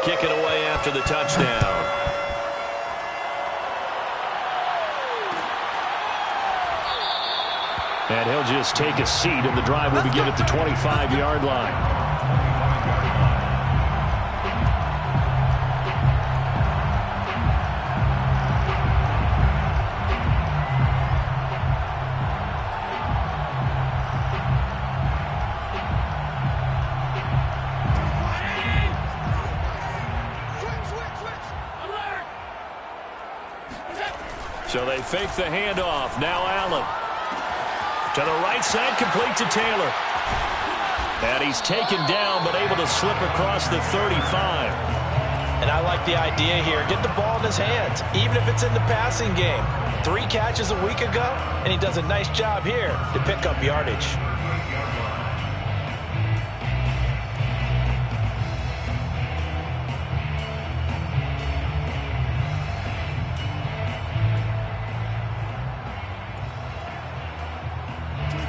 kick it away after the touchdown. And he'll just take a seat, and the drive will begin at the 25-yard line. So they fake the handoff. Now Allen. To the right side, complete to Taylor. And he's taken down, but able to slip across the 35. And I like the idea here. Get the ball in his hands, even if it's in the passing game. 3 catches a week ago, and he does a nice job here to pick up yardage.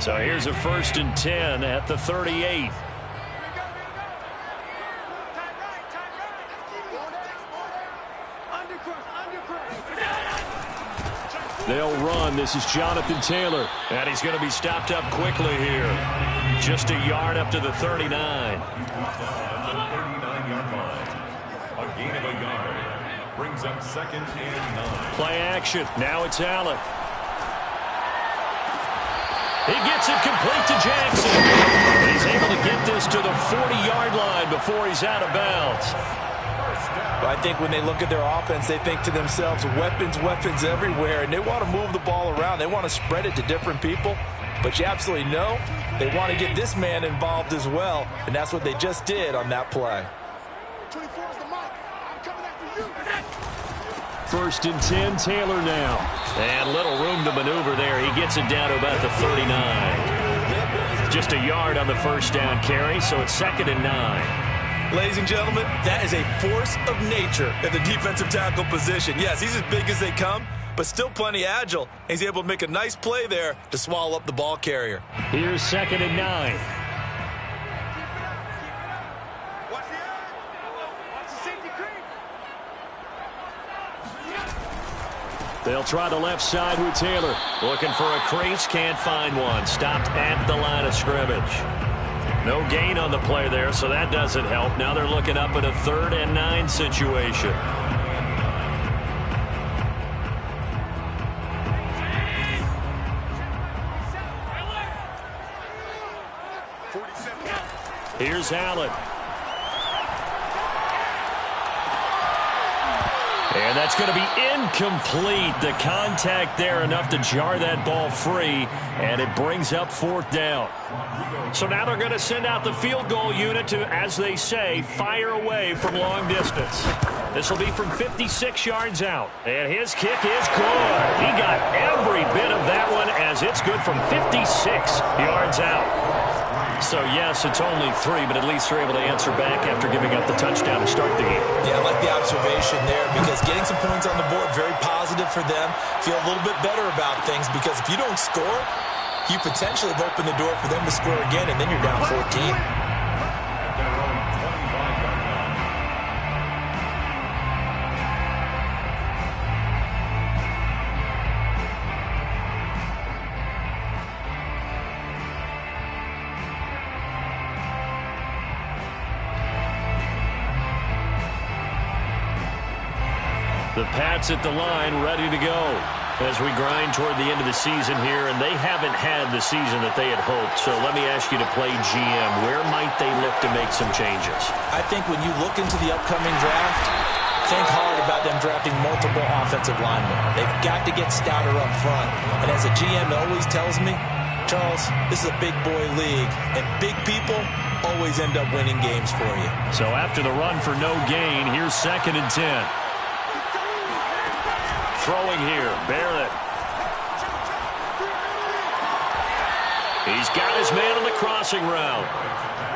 So here's a 1st and 10 at the 38. They'll run. This is Jonathan Taylor. And he's going to be stopped up quickly here. Just a yard up to the 39. The 39-yard line. A gain of a yard. Brings up 2nd and 9. Play action. Now it's Allen. He gets it complete to Jackson. And he's able to get this to the 40-yard line before he's out of bounds. I think when they look at their offense, they think to themselves, weapons, weapons everywhere, and they want to move the ball around. They want to spread it to different people. But you absolutely know they want to get this man involved as well, and that's what they just did on that play. 24 is the mic. I'm coming after you. 1st and 10, Taylor now. And little room to maneuver there. He gets it down to about the 39. Just a yard on the 1st down carry, so it's 2nd and 9. Ladies and gentlemen, that is a force of nature at the defensive tackle position. Yes, he's as big as they come, but still plenty agile. He's able to make a nice play there to swallow up the ball carrier. Here's 2nd and 9. They'll try the left side with Taylor. Looking for a crease, can't find one. Stopped at the line of scrimmage. No gain on the play there, so that doesn't help. Now they're looking up at a 3rd and 9 situation. Here's Allen. And that's going to be incomplete. The contact there enough to jar that ball free, and it brings up 4th down. So now they're going to send out the field goal unit to, as they say, fire away from long distance. This will be from 56 yards out, and his kick is good. He got every bit of that one as it's good from 56 yards out. So, yes, it's only 3, but at least they're able to answer back after giving up the touchdown to start the game. Yeah, I like the observation there because getting some points on the board, very positive for them. Feel a little bit better about things because if you don't score, you potentially have opened the door for them to score again, and then you're down 14. The Pats at the line, ready to go as we grind toward the end of the season here, and they haven't had the season that they had hoped. So let me ask you to play GM. Where might they look to make some changes? I think when you look into the upcoming draft, think hard about them drafting multiple offensive linemen. They've got to get stouter up front. And as a GM always tells me, Charles, this is a big boy league, and big people always end up winning games for you. So after the run for no gain, here's 2nd and 10. Throwing here, Barrett. He's got his man on the crossing route.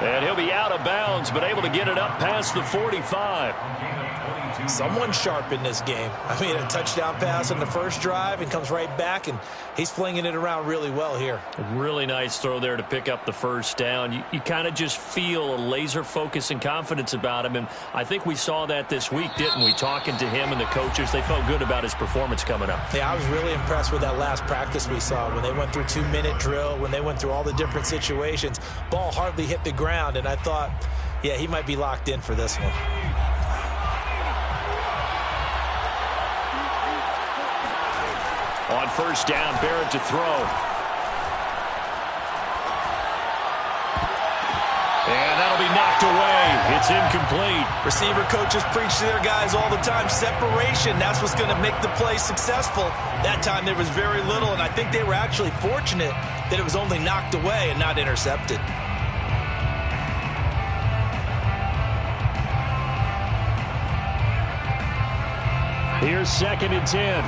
And he'll be out of bounds, but able to get it up past the 45. Someone sharp in this game. I mean, a touchdown pass on the first drive and comes right back, and he's flinging it around really well here. A really nice throw there to pick up the first down. You kind of just feel a laser focus and confidence about him, and I think we saw that this week, didn't we? Talking to him and the coaches, they felt good about his performance coming up. Yeah, I was really impressed with that last practice we saw when they went through 2-minute drill, when they went through all the different situations. Ball hardly hit the ground, and I thought, yeah, he might be locked in for this one. On first down, Barrett to throw. And that'll be knocked away. It's incomplete. Receiver coaches preach to their guys all the time. Separation, that's what's going to make the play successful. That time there was very little, and I think they were actually fortunate that it was only knocked away and not intercepted. Here's 2nd and 10.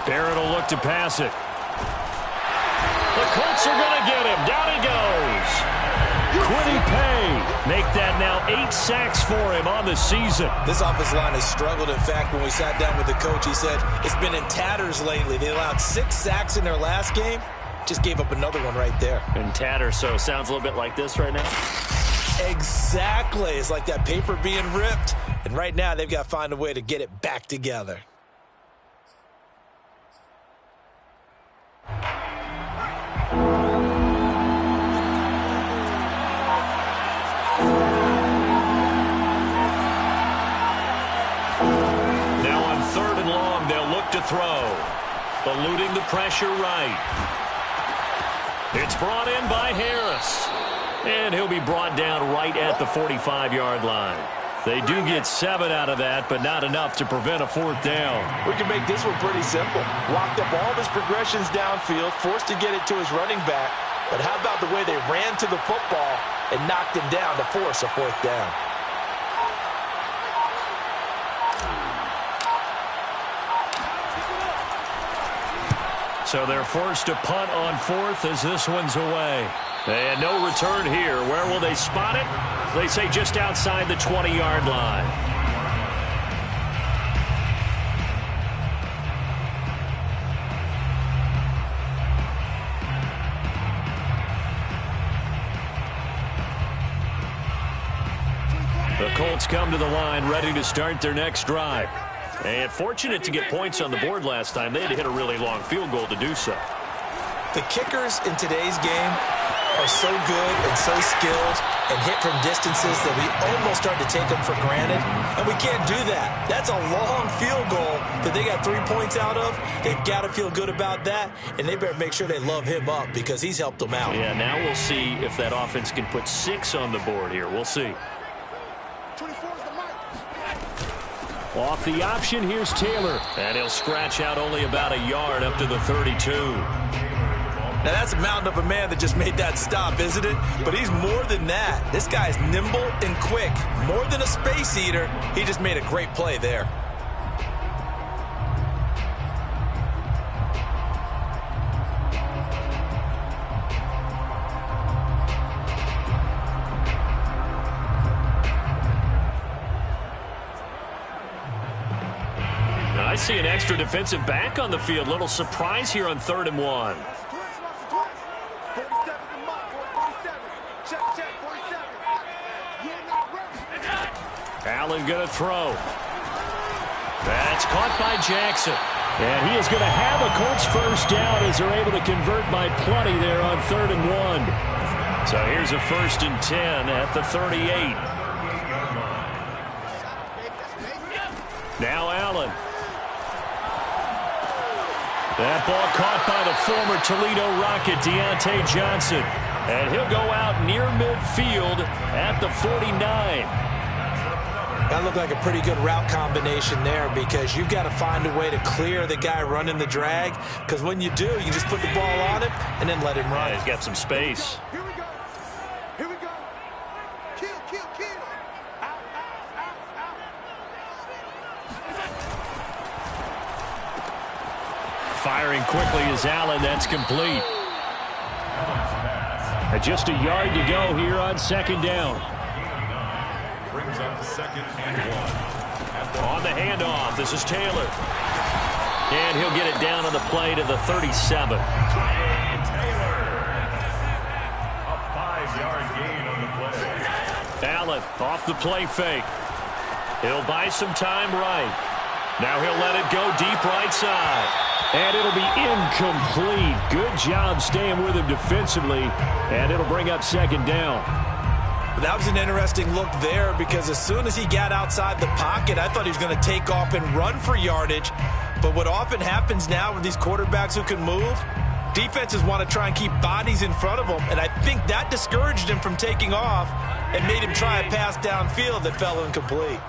Barrett will look to pass it. The Colts are going to get him. Down he goes. Kwity Paye make that now 8 sacks for him on the season. This offensive line has struggled. In fact, when we sat down with the coach, he said it's been in tatters lately. They allowed 6 sacks in their last game. Just gave up another one right there. In tatters, so sounds a little bit like this right now. Exactly. It's like that paper being ripped. And right now, they've got to find a way to get it back together. To throw. Eluding the pressure right. It's brought in by Harris. And he'll be brought down right at the 45-yard line. They do get 7 out of that, but not enough to prevent a 4th down. We can make this one pretty simple. Locked up all of his progressions downfield, forced to get it to his running back. But how about the way they ran to the football and knocked him down to force a 4th down? So they're forced to punt on 4th as this one's away. And no return here. Where will they spot it? They say just outside the 20-yard line. The Colts come to the line ready to start their next drive. And fortunate to get points on the board last time. They had to hit a really long field goal to do so. The kickers in today's game are so good and so skilled and hit from distances that we almost start to take them for granted. And we can't do that. That's a long field goal that they got 3 points out of. They've got to feel good about that. And they better make sure they love him up because he's helped them out. Yeah, now we'll see if that offense can put 6 on the board here. We'll see. 24 is the mark. Off the option, here's Taylor. And he'll scratch out only about a yard up to the 32. Now, that's a mountain of a man that just made that stop, isn't it? But he's more than that. This guy's nimble and quick. More than a space eater, he just made a great play there. I see an extra defensive back on the field. Little surprise here on 3rd and 1. Allen going to throw. That's caught by Jackson. And he is going to have a Colts first down as they're able to convert by plenty there on 3rd and 1. So here's a 1st and 10 at the 38. Now Allen. That ball caught by the former Toledo Rocket, Deontay Johnson. And he'll go out near midfield at the 49. That looked like a pretty good route combination there because you've got to find a way to clear the guy running the drag, because when you do, you just put the ball on him and then let him run. Yeah, he's got some space. Here we go. Here we go. Kill, kill, kill. Out, out, out, out. Firing quickly is Allen. That's complete. Just a yard to go here on second down. Brings up second and 1. On the handoff, this is Taylor. And he'll get it down on the play to the 37. Taylor. A 5-yard gain on the play. Allen off the play fake. He'll buy some time right. Now he'll let it go deep right side. And it'll be incomplete. Good job staying with him defensively. And it'll bring up second down. That was an interesting look there because as soon as he got outside the pocket, I thought he was going to take off and run for yardage. But what often happens now with these quarterbacks who can move, defenses want to try and keep bodies in front of them. And I think that discouraged him from taking off and made him try a pass downfield that fell incomplete.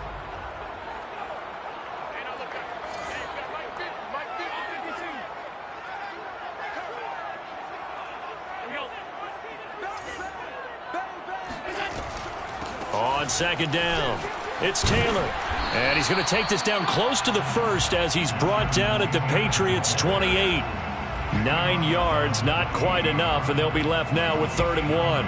On second down, it's Taylor. And he's going to take this down close to the first as he's brought down at the Patriots' 28. 9 yards, not quite enough, and they'll be left now with 3rd and 1.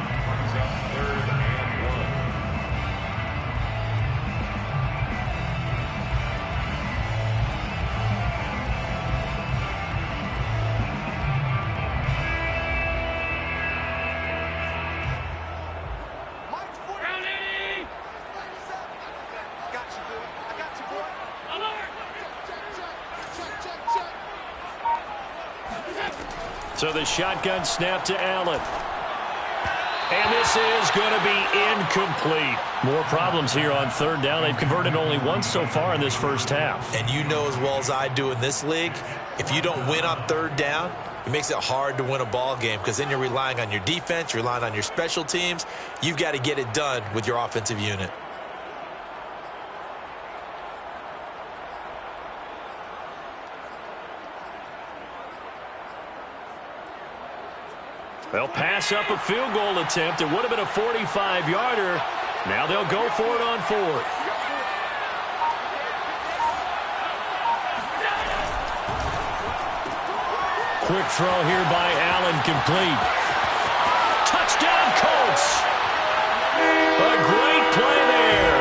So the shotgun snap to Allen. And this is going to be incomplete. More problems here on 3rd down. They've converted only once so far in this first half. And you know as well as I do in this league, if you don't win on 3rd down, it makes it hard to win a ball game because then you're relying on your defense, you're relying on your special teams. You've got to get it done with your offensive unit. They'll pass up a field goal attempt. It would have been a 45-yarder. Now they'll go for it on 4th. Quick throw here by Allen, complete. Touchdown, Colts! A great play there.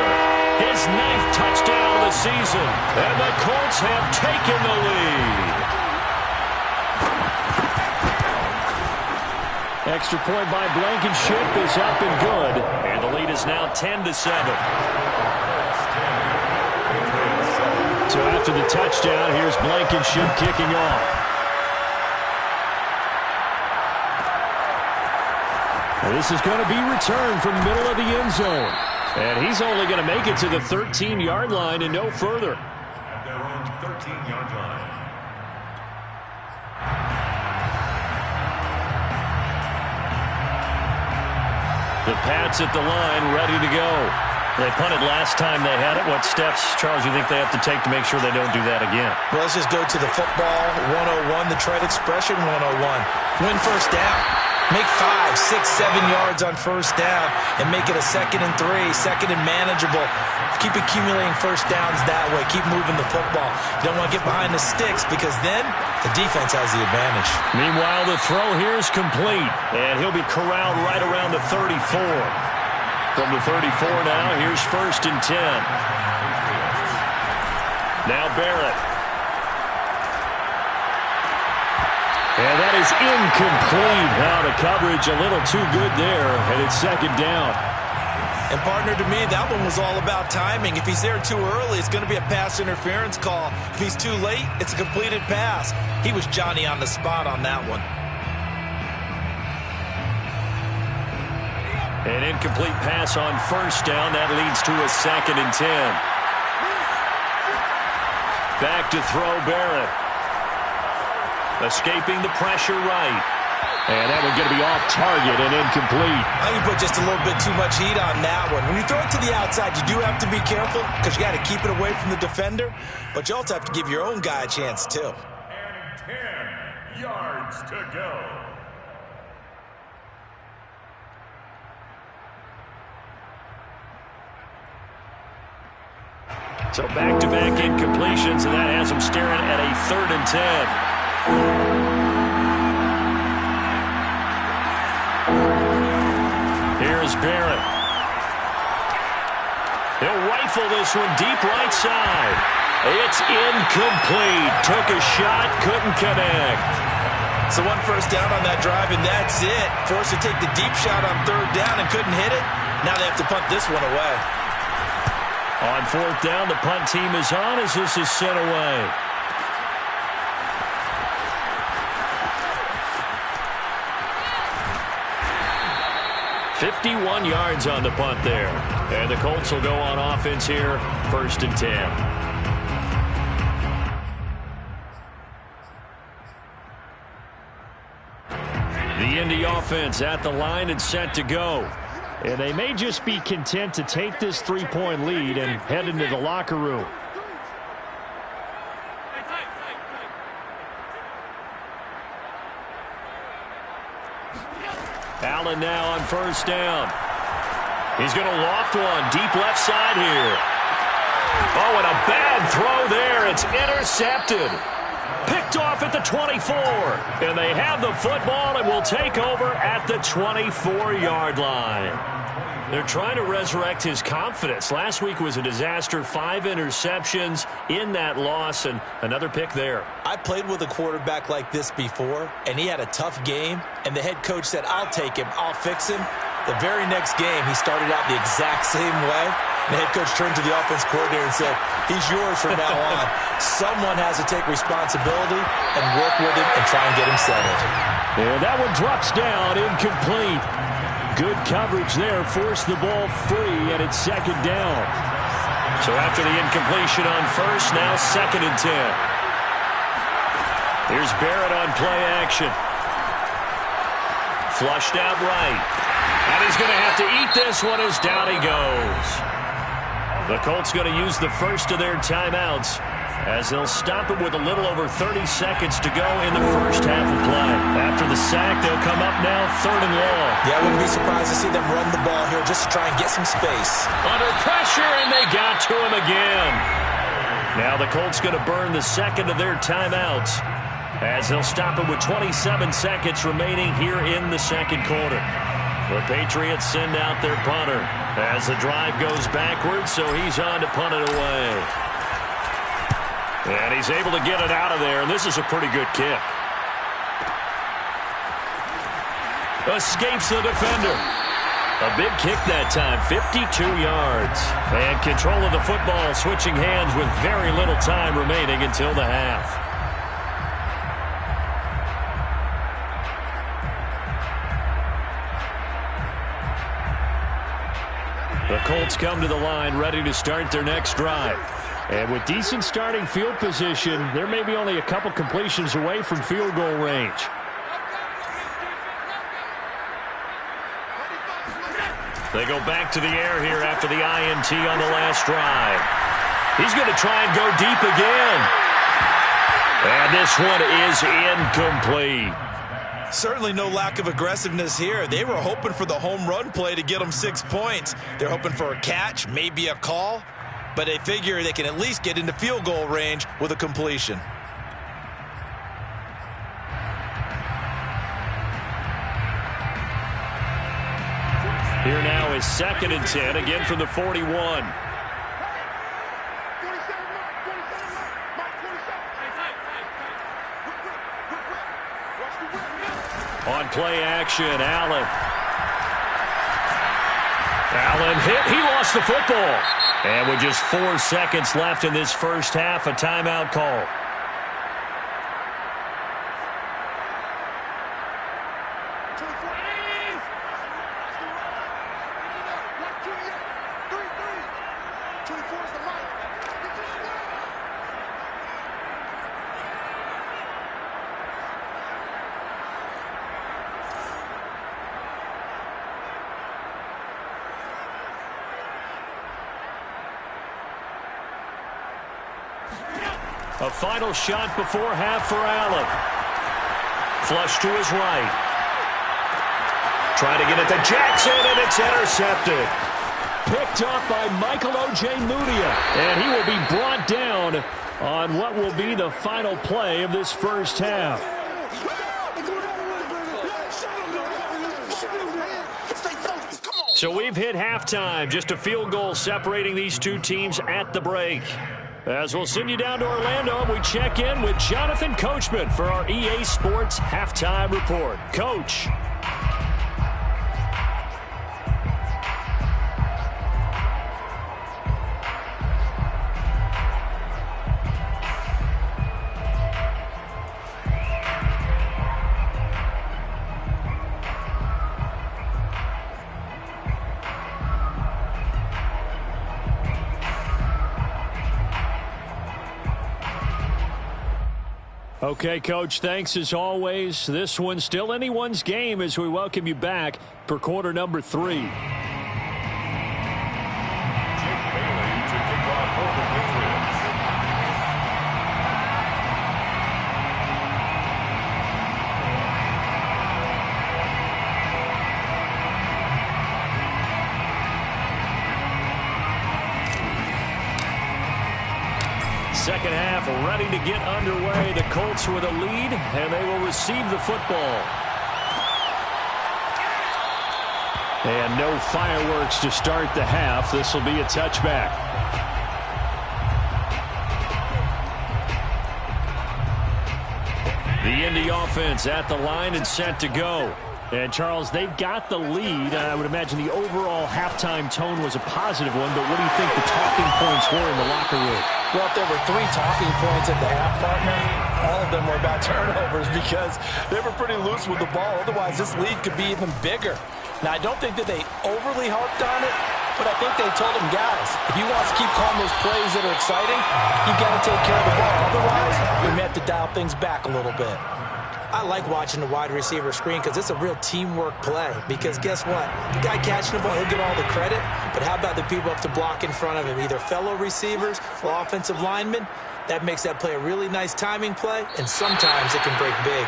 His 9th touchdown of the season. And the Colts have taken the lead. Extra point by Blankenship is up and good. And the lead is now 10-7. So after the touchdown, here's Blankenship kicking off. And this is going to be returned from the middle of the end zone. And he's only going to make it to the 13-yard line and no further. At their own 13-yard line. The Pats at the line, ready to go. They punted last time they had it. What steps, Charles, you think they have to take to make sure they don't do that again? Well, let's just go to the football 101, the trade expression 101. Win first down. Make 5, 6, 7 yards on first down and make it a 2nd and 3, 2nd and manageable. Keep accumulating first downs that way. Keep moving the football. You don't want to get behind the sticks because then the defense has the advantage. Meanwhile, the throw here is complete, and he'll be corralled right around the 34. From the 34 now, here's 1st and 10. Now Barrett. And that is incomplete. Now the coverage a little too good there, and it's 2nd down. And partner, to me, that one was all about timing. If he's there too early, it's going to be a pass interference call. If he's too late, it's a completed pass. He was Johnny on the spot on that one. An incomplete pass on 1st down. That leads to a 2nd and 10. Back to throw Barrett. Escaping the pressure right. And that one's going to be off target and incomplete. I think you put just a little bit too much heat on that one. When you throw it to the outside, you do have to be careful because you got to keep it away from the defender. But you also have to give your own guy a chance, too. And 10 yards to go. So back-to-back incompletions, and that has them staring at a 3rd and 10. Here's Barrett. He'll rifle this one deep right side. It's incomplete. Took a shot, couldn't connect. So 1 first down on that drive, and that's it. Forced to take the deep shot on 3rd down and couldn't hit it. Now they have to punt this one away. On 4th down, the punt team is on as this is sent away. "51 yards on the punt there. And the Colts will go on offense here, 1st and 10. The Indy offense at the line and set to go. And they may just be content to take this 3-point lead and head into the locker room. Allen now on 1st down. He's going to loft one deep left side here. Oh, and a bad throw there. It's intercepted. Picked off at the 24. And they have the football and will take over at the 24-yard line. They're trying to resurrect his confidence. Last week was a disaster. 5 interceptions in that loss and another pick there. I played with a quarterback like this before, and he had a tough game, and the head coach said, "I'll take him, I'll fix him." The very next game, he started out the exact same way. The head coach turned to the offense coordinator and said, "He's yours from now on." Someone has to take responsibility and work with him and try and get him settled. And that one drops down, incomplete. Good coverage there, forced the ball free, and it's 2nd down. So after the incompletion on 1st, now 2nd and 10. Here's Barrett on play action. Flushed out right. And he's going to have to eat this one as down he goes. The Colts going to use the first of their timeouts as they'll stop it with a little over 30 seconds to go in the first half of play. After the sack, they'll come up now 3rd and long. Yeah, I wouldn't be surprised to see them run the ball here just to try and get some space. Under pressure, and they got to him again. Now the Colts going to burn the 2nd of their timeouts as they'll stop it with 27 seconds remaining here in the 2nd quarter. The Patriots send out their punter as the drive goes backwards, so he's on to punt it away. And he's able to get it out of there, and this is a pretty good kick. Escapes the defender. A big kick that time, 52 yards. And control of the football, switching hands with very little time remaining until the half. The Colts come to the line ready to start their next drive. And with decent starting field position, there may be only a couple completions away from field goal range. They go back to the air here after the INT on the last drive. He's going to try and go deep again. And this one is incomplete. Certainly no lack of aggressiveness here. They were hoping for the home run play to get them 6 points. They're hoping for a catch, maybe a call, but they figure they can at least get into field goal range with a completion. Here now is 2nd and 10, again from the 41. On play action, Allen. Allen hit. He lost the football. And with just 4 seconds left in this first half, a timeout call. A final shot before half for Allen. Flush to his right. Trying to get it to Jackson, and it's intercepted. Picked up by Michael Ojemudia. And he will be brought down on what will be the final play of this first half. So we've hit halftime. Just a field goal separating these two teams at the break. As we'll send you down to Orlando, we check in with Jonathan Coachman for our EA Sports Halftime Report. Coach. Okay, Coach, thanks as always. This one's still anyone's game as we welcome you back for quarter number 3. Chip Bailey to kick off for the Patriots. Second half ready to get underway. The Colts with a lead, and they will receive the football. And no fireworks to start the half. This will be a touchback. The Indy offense at the line and set to go. And, Charles, they've got the lead. I would imagine the overall halftime tone was a positive one, but what do you think the talking points were in the locker room? Well, if there were 3 talking points at the half, partner, all of them were about turnovers because they were pretty loose with the ball. Otherwise, this lead could be even bigger. Now, I don't think that they overly harped on it, but I think they told them, guys, if you want to keep calling those plays that are exciting, you got to take care of the ball. Otherwise, we may have to dial things back a little bit. I like watching the wide receiver screen because it's a real teamwork play. Because guess what? The guy catching the ball, he'll get all the credit. But how about the people up to block in front of him? Either fellow receivers or offensive linemen. That makes that play a really nice timing play. And sometimes it can break big.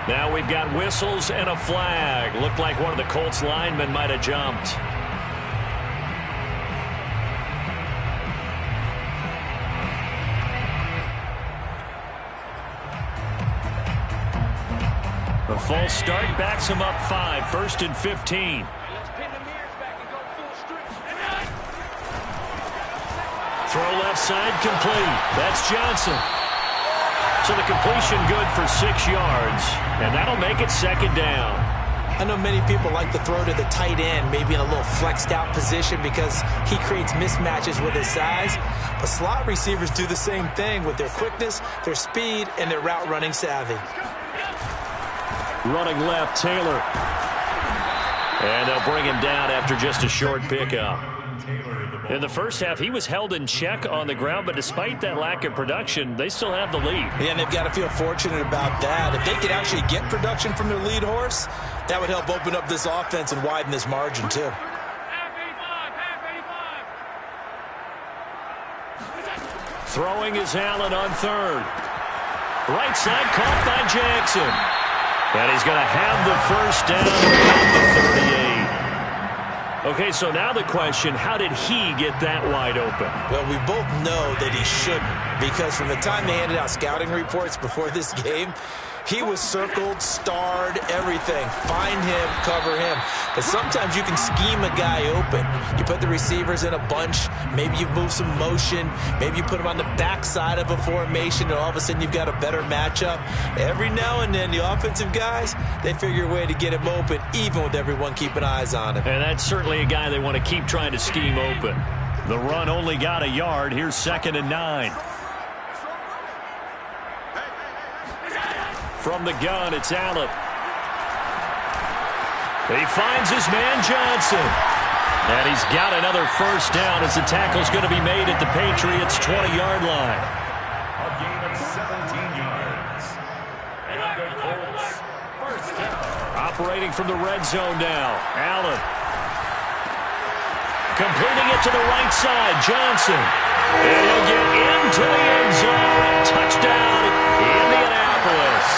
Now we've got whistles and a flag. Looked like one of the Colts linemen might have jumped. A false start backs him up 5, 1st and 15. Throw left side complete. That's Johnson. So the completion good for 6 yards, and that'll make it 2nd down. I know many people like to throw to the tight end, maybe in a little flexed out position because he creates mismatches with his size. But slot receivers do the same thing with their quickness, their speed, and their route running savvy. Running left, Taylor. And they'll bring him down after just a short pickup. In the first half, he was held in check on the ground, but despite that lack of production, they still have the lead. Yeah, and they've got to feel fortunate about that. If they could actually get production from their lead horse, that would help open up this offense and widen this margin, too. Throwing is Allen on 3rd. Right side caught by Jackson. And he's going to have the first down at the 38. Okay, so now the question, how did he get that wide open? Well, we both know that he shouldn't, because from the time they handed out scouting reports before this game, he was circled, starred, everything. Find him, cover him. But sometimes you can scheme a guy open. You put the receivers in a bunch. Maybe you move some motion. Maybe you put them on the backside of a formation, and all of a sudden you've got a better matchup. Every now and then, the offensive guys, they figure a way to get him open, even with everyone keeping eyes on him. And that's certainly a guy they want to keep trying to scheme open. The run only got a yard. Here's 2nd and 9. From the gun, it's Allen. He finds his man Johnson. And he's got another first down as the tackle's going to be made at the Patriots' 20-yard line. A gain of 17 yards. And the Colts first down. Operating from the red zone now. Allen. Completing it to the right side. Johnson. And he'll get into the end zone. Touchdown, Indianapolis.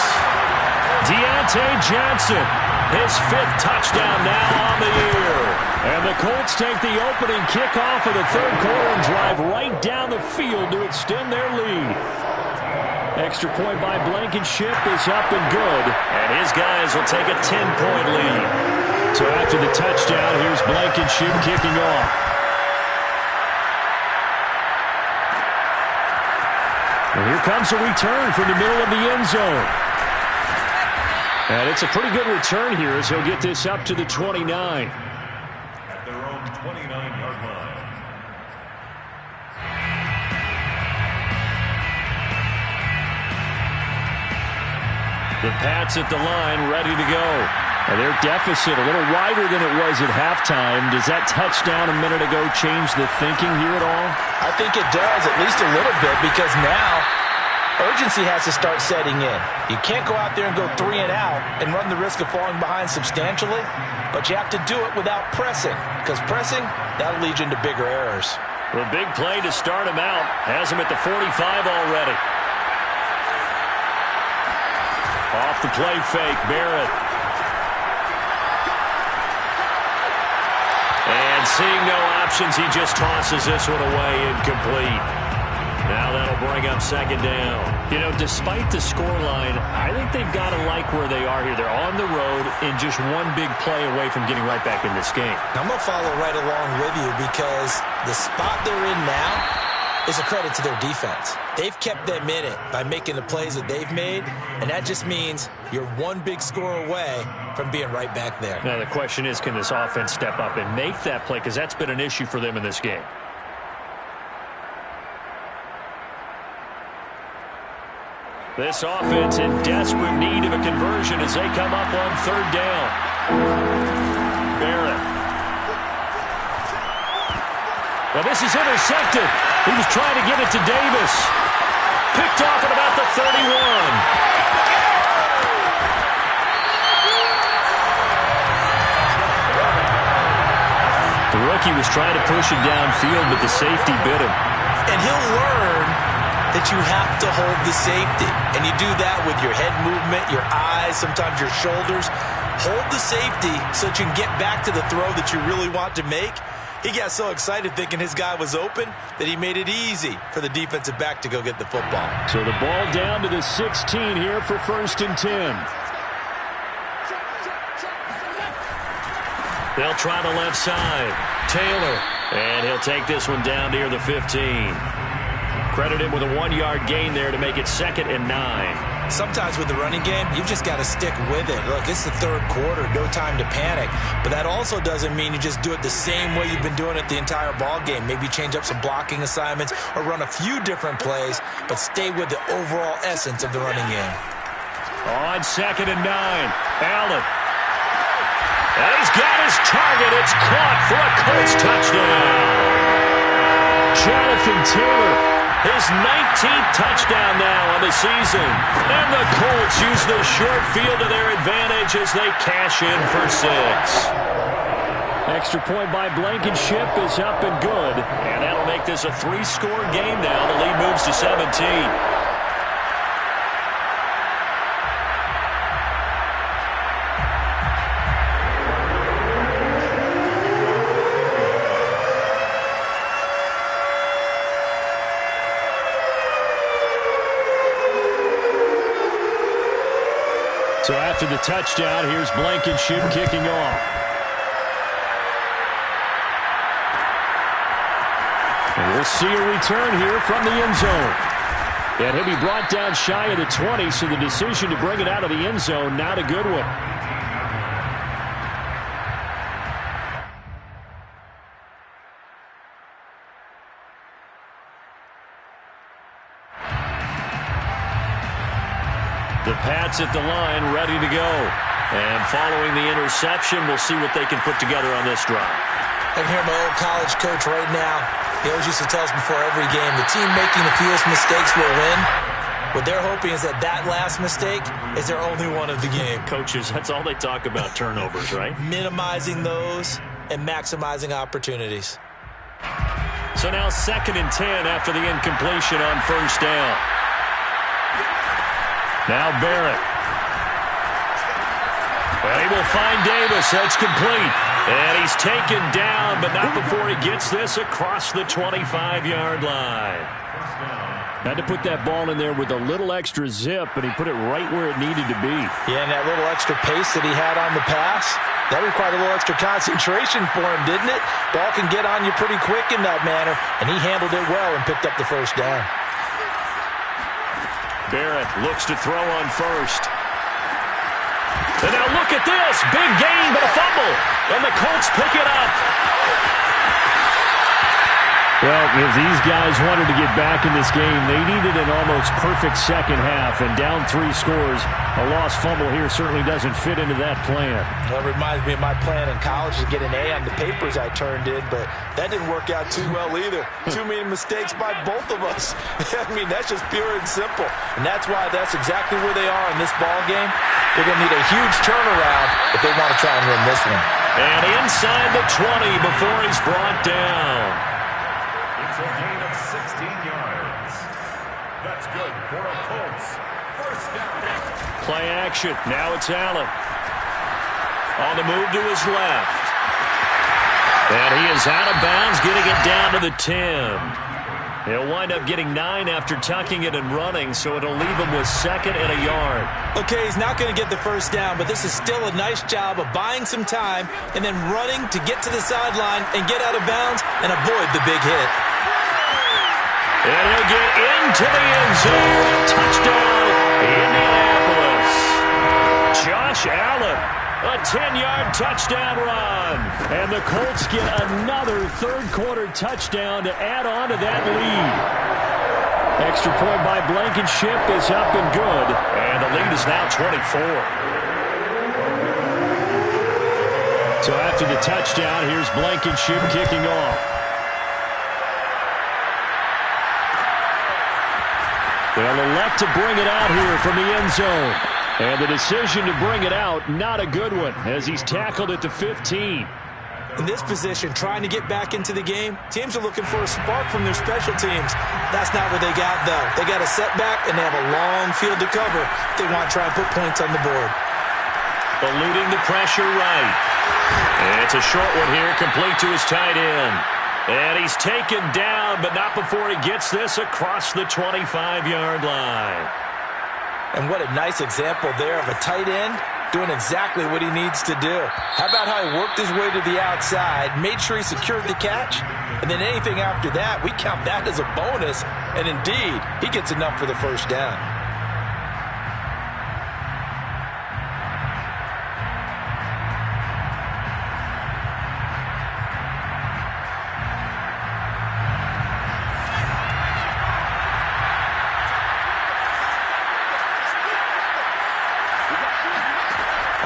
Deontay Johnson, his 5th touchdown now on the year. And the Colts take the opening kickoff of the 3rd quarter and drive right down the field to extend their lead. Extra point by Blankenship is up and good. And his guys will take a 10-point lead. So after the touchdown, here's Blankenship kicking off. And here comes a return from the middle of the end zone. And it's a pretty good return here as he'll get this up to the 29. At their own 29-yard line. The Pats at the line, ready to go. And their deficit a little wider than it was at halftime. Does that touchdown a minute ago change the thinking here at all? I think it does, at least a little bit, because now urgency has to start setting in. You can't go out there and go 3 and out and run the risk of falling behind substantially, but you have to do it without pressing, because pressing, that'll lead you into bigger errors. The big play to start him out has him at the 45 already. Off the play fake, Barrett. And seeing no options, he just tosses this one away, incomplete. Now that'll bring up 2nd down. You know, despite the scoreline, I think they've got to like where they are here. They're on the road and just one big play away from getting right back in this game. I'm going to follow right along with you because the spot they're in now is a credit to their defense. They've kept them in it by making the plays that they've made, and that just means you're one big score away from being right back there. Now the question is, can this offense step up and make that play? Because that's been an issue for them in this game. This offense in desperate need of a conversion as they come up on 3rd down. Barrett. Well, this is intercepted. He was trying to get it to Davis. Picked off at about the 31. The rookie was trying to push it downfield, but the safety bit him. And he'll learn that you have to hold the safety. And you do that with your head movement, your eyes, sometimes your shoulders. Hold the safety so that you can get back to the throw that you really want to make. He got so excited thinking his guy was open that he made it easy for the defensive back to go get the football. So the ball down to the 16 here for 1st and 10. They'll try the left side. Taylor. And he'll take this one down near the 15. Credit him with a 1-yard gain there to make it 2nd and 9. Sometimes with the running game, you've just got to stick with it. Look, it's the 3rd quarter, no time to panic. But that also doesn't mean you just do it the same way you've been doing it the entire ball game. Maybe change up some blocking assignments or run a few different plays, but stay with the overall essence of the running game. On 2nd and 9, Allen. And he's got his target. It's caught for a Colts touchdown. Jonathan Taylor. His 19th touchdown now on the season. And the Colts use the short field to their advantage as they cash in for 6. Extra point by Blankenship is up and good. And that'll make this a 3-score game now. The lead moves to 17. So after the touchdown, here's Blankenship kicking off. And we'll see a return here from the end zone. And he'll be brought down shy of the 20, so the decision to bring it out of the end zone, not a good one. The Pats at the line, ready to go. And following the interception, we'll see what they can put together on this drive. I can hear my old college coach right now. He always used to tell us before every game, the team making the fewest mistakes will win. What they're hoping is that that last mistake is their only one of the game. Coaches, that's all they talk about, turnovers, right? Minimizing those and maximizing opportunities. So now 2nd and 10 after the incompletion on first down. Now Barrett. And he will find Davis. That's complete. And he's taken down, but not before he gets this across the 25-yard line. Had to put that ball in there with a little extra zip, but he put it right where it needed to be. Yeah, and that little extra pace that he had on the pass, that required a little extra concentration for him, didn't it? Ball can get on you pretty quick in that manner, and he handled it well and picked up the first down. Barrett looks to throw on first. And now look at this. Big gain, but a fumble. And the Colts pick it up. Well, if these guys wanted to get back in this game, they needed an almost perfect second half, and down 3 scores. A lost fumble here certainly doesn't fit into that plan. Well, it reminds me of my plan in college to get an A on the papers I turned in, but that didn't work out too well either. Too many mistakes by both of us. I mean, that's just pure and simple. And that's why that's exactly where they are in this ball game. They're going to need a huge turnaround if they want to try and win this one. And inside the 20 before he's brought down. It's a gain of 16 yards. That's good for a Colts first down. Play action. Now it's Allen. On the move to his left. And he is out of bounds, getting it down to the 10. He'll wind up getting 9 after tucking it and running, so it'll leave him with 2nd and a yard. Okay, he's not going to get the first down, but this is still a nice job of buying some time and then running to get to the sideline and get out of bounds and avoid the big hit. And he'll get into the end zone. Touchdown, Indianapolis. Josh Allen, a 10-yard touchdown run. And the Colts get another third-quarter touchdown to add on to that lead. Extra point by Blankenship is up and good. And the lead is now 24. So after the touchdown, here's Blankenship kicking off. They'll elect to bring it out here from the end zone. And the decision to bring it out, not a good one, as he's tackled at the 15. In this position, trying to get back into the game, teams are looking for a spark from their special teams. That's not what they got, though. They got a setback, and they have a long field to cover if they want to try and put points on the board. Eluding the pressure right. And it's a short one here, complete to his tight end. And he's taken down, but not before he gets this across the 25-yard line. And what a nice example there of a tight end doing exactly what he needs to do. How about how he worked his way to the outside, made sure he secured the catch, and then anything after that, we count that as a bonus. And indeed, he gets enough for the first down.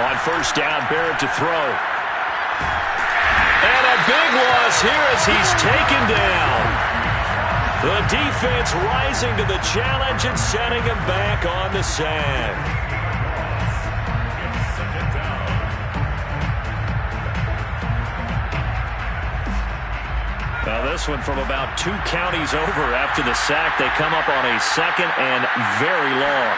On first down, Barrett to throw. And a big loss here as he's taken down. The defense rising to the challenge and setting him back on the sack. Now this one from about 2 counties over after the sack. They come up on a 2nd and very long.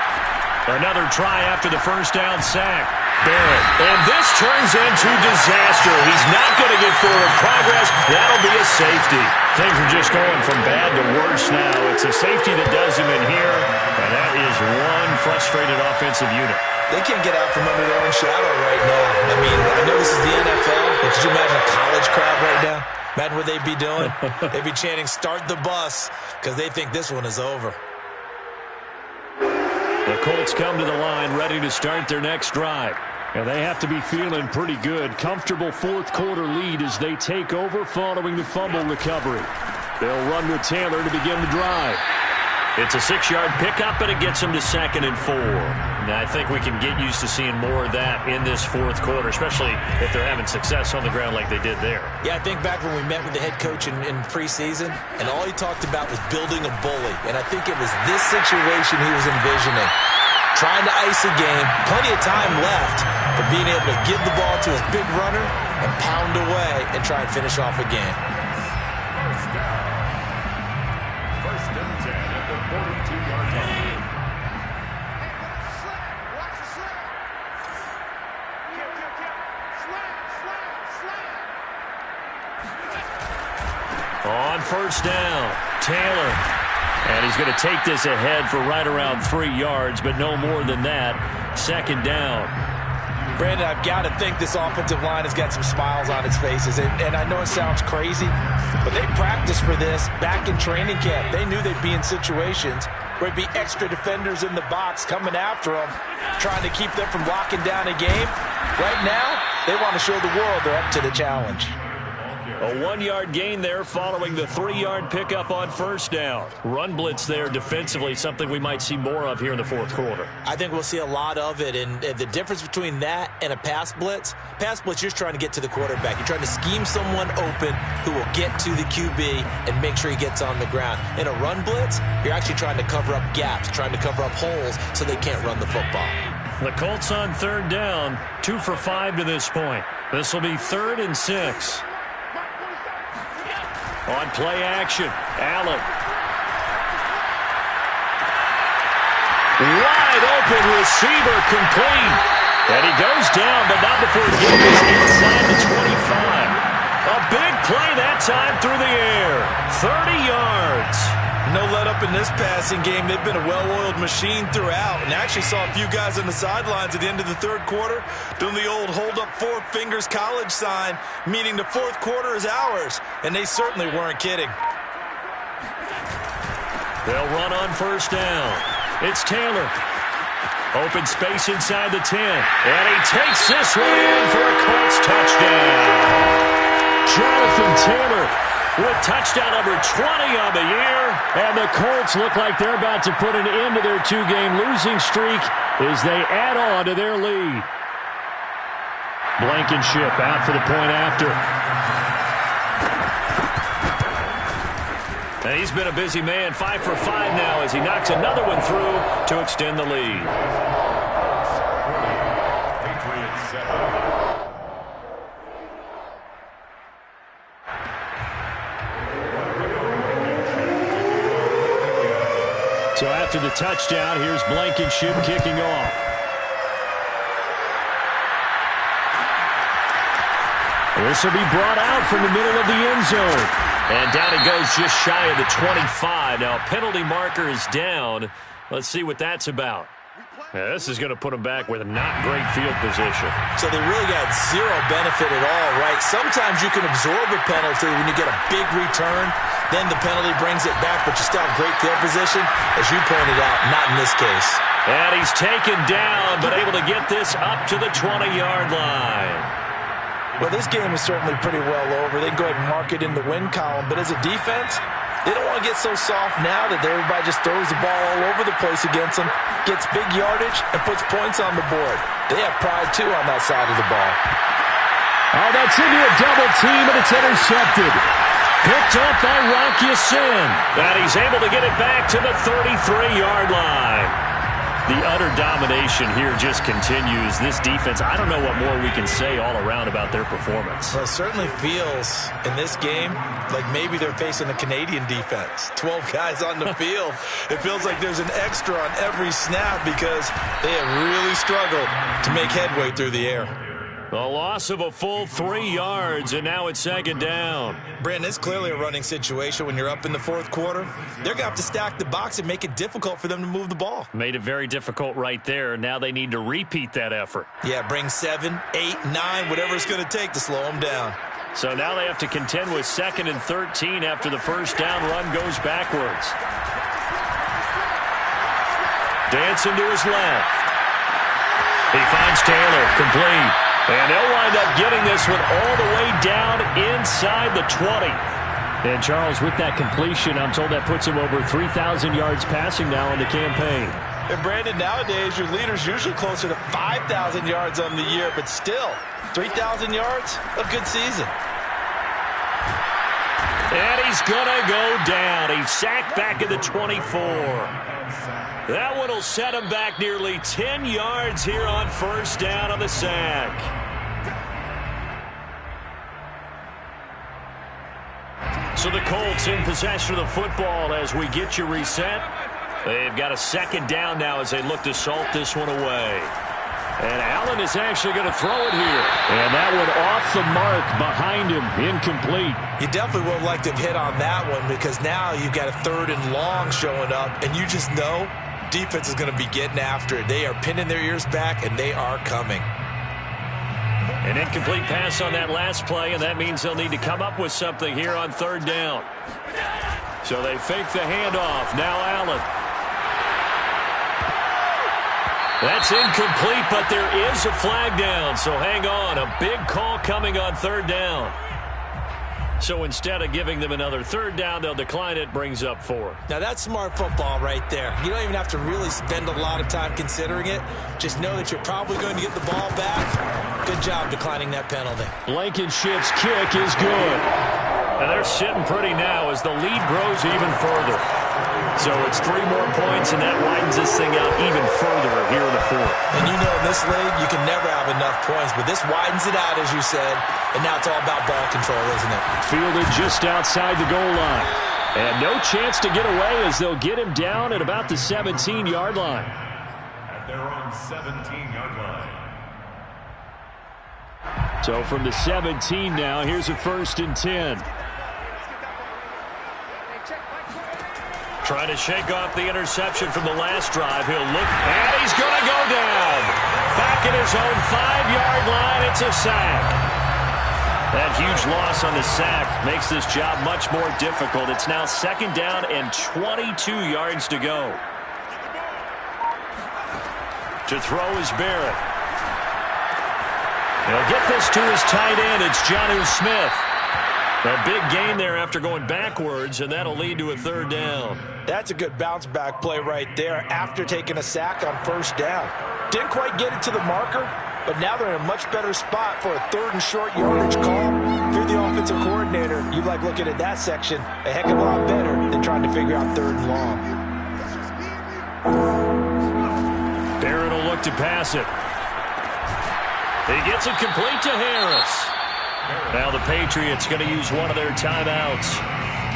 Another try after the first down sack. Barrett. And this turns into disaster. He's not going to get forward progress. That'll be a safety. Things are just going from bad to worse now. It's a safety that does him in here, and that is one frustrated offensive unit. They can't get out from under their own shadow right now. I mean, I know this is the NFL, but could you imagine a college crowd right now? Imagine what they'd be doing. They'd be chanting, "Start the bus," because they think this one is over. The Colts come to the line ready to start their next drive. And they have to be feeling pretty good. Comfortable fourth-quarter lead as they take over following the fumble recovery. They'll run with Taylor to begin the drive. It's a 6-yard pickup, and it gets them to 2nd and 4. Now, I think we can get used to seeing more of that in this fourth quarter, especially if they're having success on the ground like they did there. Yeah, I think back when we met with the head coach in preseason, and all he talked about was building a bully. And I think it was this situation he was envisioning. Trying to ice a game, plenty of time left, but being able to give the ball to his big runner and pound away and try and finish off a game. On first down, Taylor. And he's going to take this ahead for right around 3 yards, but no more than that. Second down. Brandon, I've got to think this offensive line has got some smiles on its faces. And I know it sounds crazy, but they practiced for this back in training camp. They knew they'd be in situations where it'd be extra defenders in the box coming after them, trying to keep them from locking down a game. Right now, they want to show the world they're up to the challenge. A 1-yard gain there following the 3-yard pickup on first down. Run blitz there defensively, something we might see more of here in the fourth quarter. I think we'll see a lot of it, and the difference between that and a pass blitz, you're just trying to get to the quarterback. You're trying to scheme someone open who will get to the QB and make sure he gets on the ground. In a run blitz, you're actually trying to cover up gaps, trying to cover up holes so they can't run the football. The Colts on third down, 2 for 5 to this point. This will be 3rd and 6. On play action, Allen. Wide open receiver, complete. And he goes down, but not before getting us inside the 25. A big play that time through the air. 30 yards. No let up in this passing game. They've been a well-oiled machine throughout, and actually saw a few guys on the sidelines at the end of the third quarter doing the old hold up 4 fingers college sign, meaning the fourth quarter is ours, and they certainly weren't kidding. They'll run on first down. It's Taylor. Open space inside the 10, and he takes this one in for a Colts touchdown. Jonathan Taylor with touchdown number 20 on the year. And the Colts look like they're about to put an end to their 2-game losing streak as they add on to their lead. Blankenship out for the point after. And he's been a busy man, 5 for 5 now as he knocks another one through to extend the lead. Patriots 7. So after the touchdown, here's Blankenship kicking off. This will be brought out from the middle of the end zone. And down it goes just shy of the 25. Now, penalty marker is down. Let's see what that's about. Yeah, this is going to put them back with a not great field position. So they really got zero benefit at all, right? Sometimes you can absorb a penalty when you get a big return. Then the penalty brings it back, but you still have great field position. As you pointed out, not in this case. And he's taken down, but able to get this up to the 20-yard line. Well, this game is certainly pretty well over. They can go ahead and mark it in the win column. But as a defense, they don't want to get so soft now that everybody just throws the ball all over the place against them, gets big yardage, and puts points on the board. They have pride, too, on that side of the ball. Oh, that's into a double team, and it's intercepted. Picked up by Rock Ya-Sin. And he's able to get it back to the 33-yard line. The utter domination here just continues. This defense, I don't know what more we can say all around about their performance. Well, it certainly feels in this game like maybe they're facing a Canadian defense. 12 guys on the field. It feels like there's an extra on every snap because they have really struggled to make headway through the air. A loss of a full 3 yards, and now it's second down. Brandon, it's clearly a running situation when you're up in the fourth quarter. They're going to have to stack the box and make it difficult for them to move the ball. Made it very difficult right there. Now they need to repeat that effort. Yeah, bring 7, 8, 9, whatever it's going to take to slow them down. So now they have to contend with 2nd and 13 after the first down run goes backwards. Dancing to his left. He finds Taylor, complete. And they'll wind up getting this one all the way down inside the 20. And Charles, with that completion, I'm told that puts him over 3,000 yards passing now in the campaign. And Brandon, nowadays your leader's usually closer to 5,000 yards on the year, but still, 3,000 yards, a good season. And he's going to go down. He's sacked back at the 24. That one will set him back nearly 10 yards here on first down on the sack. So the Colts in possession of the football as we get you reset. They've got a second down now as they look to salt this one away. And Allen is actually going to throw it here. And that one off the mark behind him, incomplete. You definitely would have liked to have hit on that one because now you've got a 3rd and long showing up, and you just know defense is going to be getting after it. They are pinning their ears back, and they are coming. An incomplete pass on that last play, and that means they'll need to come up with something here on 3rd down. So they fake the handoff. Now Allen. That's incomplete, but there is a flag down, so hang on. A big call coming on 3rd down. So instead of giving them another 3rd down, they'll decline it, brings up 4. Now that's smart football right there. You don't even have to really spend a lot of time considering it. Just know that you're probably going to get the ball back. Good job declining that penalty. Blankenship's kick is good. And they're sitting pretty now as the lead grows even further. So it's 3 more points, and that widens this thing out even further here in the 4th. And you know in this league, you can never have enough points, but this widens it out, as you said, and now it's all about ball control, isn't it? Fielded just outside the goal line. And no chance to get away as they'll get him down at about the 17-yard line. At their own 17-yard line. So from the 17 now, here's a 1st and 10. Trying to shake off the interception from the last drive. He'll look, and he's going to go down. Back at his own 5-yard line, it's a sack. That huge loss on the sack makes this job much more difficult. It's now 2nd down and 22 yards to go. To throw is Barrett. He'll get this to his tight end. It's Jonnu Smith. A big gain there after going backwards, and that'll lead to a 3rd down. That's a good bounce-back play right there after taking a sack on 1st down. Didn't quite get it to the marker, but now they're in a much better spot for a 3rd and short yardage call. If you're the offensive coordinator, you like looking at that section a heck of a lot better than trying to figure out 3rd and long. Barrett will look to pass it. He gets it complete to Harris. Now the Patriots going to use one of their timeouts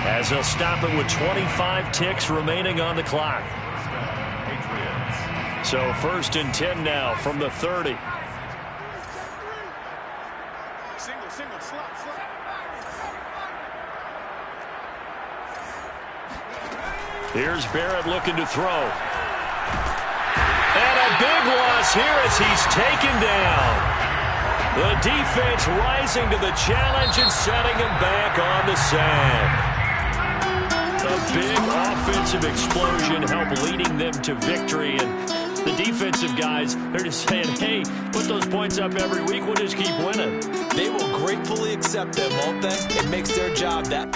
as they'll stop it with 25 ticks remaining on the clock. So 1st and 10 now from the 30. Single, slot. Here's Barrett looking to throw. And a big loss here as he's taken down. The defense rising to the challenge and setting him back on the sack. A big offensive explosion helped leading them to victory. And the defensive guys, they're just saying, hey, put those points up every week. We'll just keep winning. They will gratefully accept them, won't they? It makes their job that...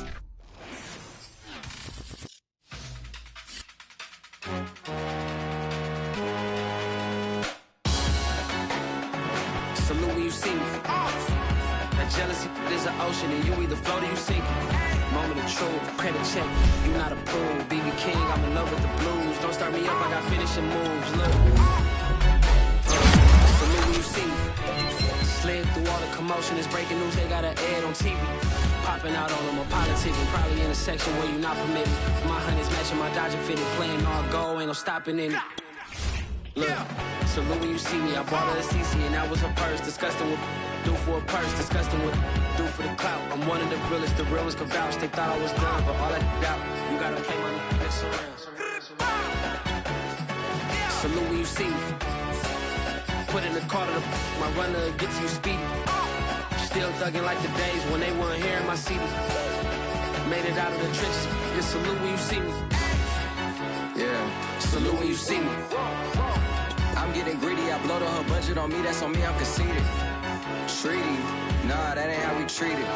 Salute when you see me. That jealousy is an ocean, and you either float or you sink it. Moment of truth, credit check, you not approved. BB King, I'm in love with the blues. Don't start me up, I got finishing moves. Look. Salute when you see me. Slid through all the commotion, it's breaking news, they got an ad on TV. Popping out on them, a politic, and probably in a section where you not permitted. My honey's matching my Dodger fitted, playing all go, ain't no stopping in it. Look, salute when you see me. I bought her a CC and that was her purse. Disgusting with do for a purse. Disgusting with do for the clout. I'm one of the realest can vouch. They thought I was done, but all that out. You gotta play my next around. Salute when you see me. Put in the car to my runner gets you speedy. Still thugging like the days when they weren't hearing my CD. Made it out of the trenches. Just salute when you see me. Yeah, salute when you see me. I'm getting greedy, I blowed her budget on me, that's on me, I'm conceited. Treaty, nah, that ain't how we treat it.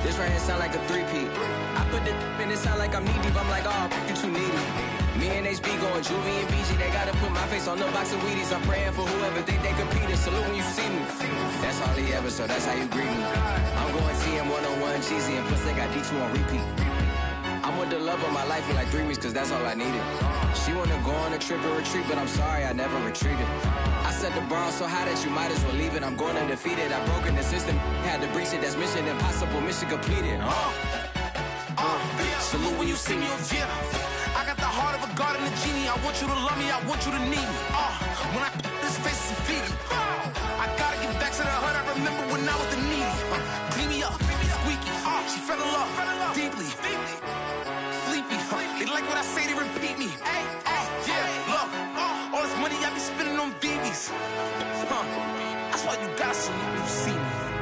This right here sound like a 3-peat. I put the in it sound like I'm knee deep, I'm like, oh, you too needy. Me and HB going Juvie and BG, they gotta put my face on no box of Wheaties. I'm praying for whoever think they competing, salute when you see me. That's all he ever, so that's how you greet me. I'm going TM 101 cheesy, and plus they got D2 on repeat. I'm with the love of my life for like 3 weeks, cause that's all I needed. She wanna go on a trip or retreat, but I'm sorry, I never retreated. I set the bar so high that you might as well leave it. I'm going undefeated, I've broken the system. Had to breach it, that's mission impossible, mission completed. Salute when you see me, yeah. I got the heart of a god and a genie. I I want you to love me, I want you to need me. When I this face is Fiji. I gotta get back to the hood. I remember when I was the needy. Clean me up, squeaky. She fell in love deeply. Sleepy. They like what I say, they repeat me. Yeah, look, all this money I be spending on BBs. That's why you gotta salute when you see me.